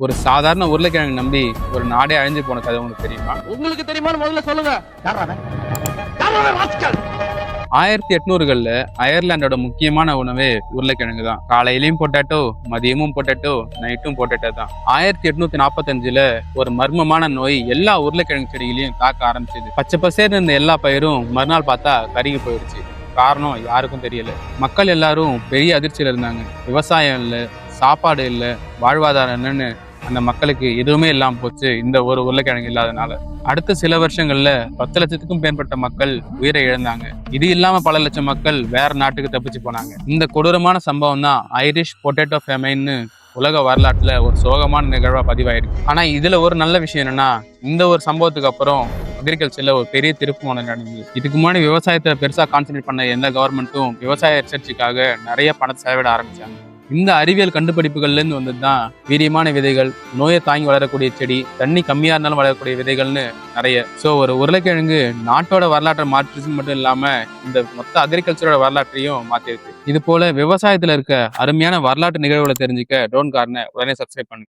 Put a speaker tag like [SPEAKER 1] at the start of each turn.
[SPEAKER 1] ஒரு சாதாரண உருளைக்கிழங்கு நம்பி ஒரு நாடே அழிஞ்சு போன கதை உங்களுக்கு தெரியுமா?
[SPEAKER 2] உங்களுக்கு தெரியுமான்னு முதல்ல சொல்லுங்க.
[SPEAKER 1] 1800களில் அயர்லாண்டோட முக்கியமான உணவே உருளைக்கிழங்கு தான். காலையிலயும் பொட்டேட்டோ, மதியமும் பொட்டேட்டோ, நைட்டும் பொட்டேட்டோ தான். 1845ல ஒரு மர்மமான நோய் எல்லா உருளைக்கிழங்கு செடிகளையும் தாக்க ஆரம்பிச்சது. பச்சை பசேர்னு இருந்த எல்லா பயிரும் மறுநாள் பார்த்தா கருகி போயிடுச்சு. காரணம் யாருக்கும் தெரியல. மக்கள் எல்லாரும் பெரிய அதிர்ச்சியில இருந்தாங்க. விவசாயம் இல்லை, சாப்பாடு இல்லை, வாழ்வாதாரம் என்னன்னு அந்த மக்களுக்கு எதுவுமே இல்லாம போச்சு இந்த ஒரு உருளைக்கிழங்கு இல்லாதனால. அடுத்த சில வருஷங்கள்ல 10 லட்சத்துக்கும் மேற்பட்ட மக்கள் உயிரை இழந்தாங்க. இது இல்லாம பல லட்சம் மக்கள் வேற நாட்டுக்கு தப்பிச்சு போனாங்க. இந்த கொடூரமான சம்பவம் தான் ஐரிஷ் பொட்டேட்டோ ஃபேமைன்னு உலக வரலாற்றுல ஒரு சோகமான நிகழ்வா பதிவாயிருக்கு. ஆனா இதுல ஒரு நல்ல விஷயம் என்னன்னா, இந்த ஒரு சம்பவத்துக்கு அப்புறம் அக்ரிகல்ச்சர்ல ஒரு பெரிய திருப்பு முனை நடந்தது. இதுக்கு முன்னாடி விவசாயத்தை பெருசா கான்சென்ட்ரேட் பண்ண எந்த கவர்மெண்ட்டும் விவசாய ரிசர்ச்சுக்காக நிறைய பணத்தை செலவிட ஆரம்பிச்சாங்க. இந்த அறிவியல் கண்டுபிடிப்புகள்ல இருந்து வந்ததுதான் வீரியமான விதைகள், நோயை தாங்கி வளரக்கூடிய செடி, தண்ணி கம்மியா இருந்தாலும் வளரக்கூடிய விதைகள்னு நிறைய. ஸோ ஒரு உருளைக்கிழங்கு நாட்டோட வரலாற்றை மாற்றிச்சு மட்டும் இல்லாம இந்த மொத்த அக்ரிகல்ச்சரோட வரலாற்றையும் மாற்றிருக்கு. இது போல விவசாயத்துல இருக்க அருமையான வரலாற்று நிகழ்வுகளை தெரிஞ்சுக்க டோன் கார்னை உடனே சப்ஸ்கிரைப் பண்ணுங்க.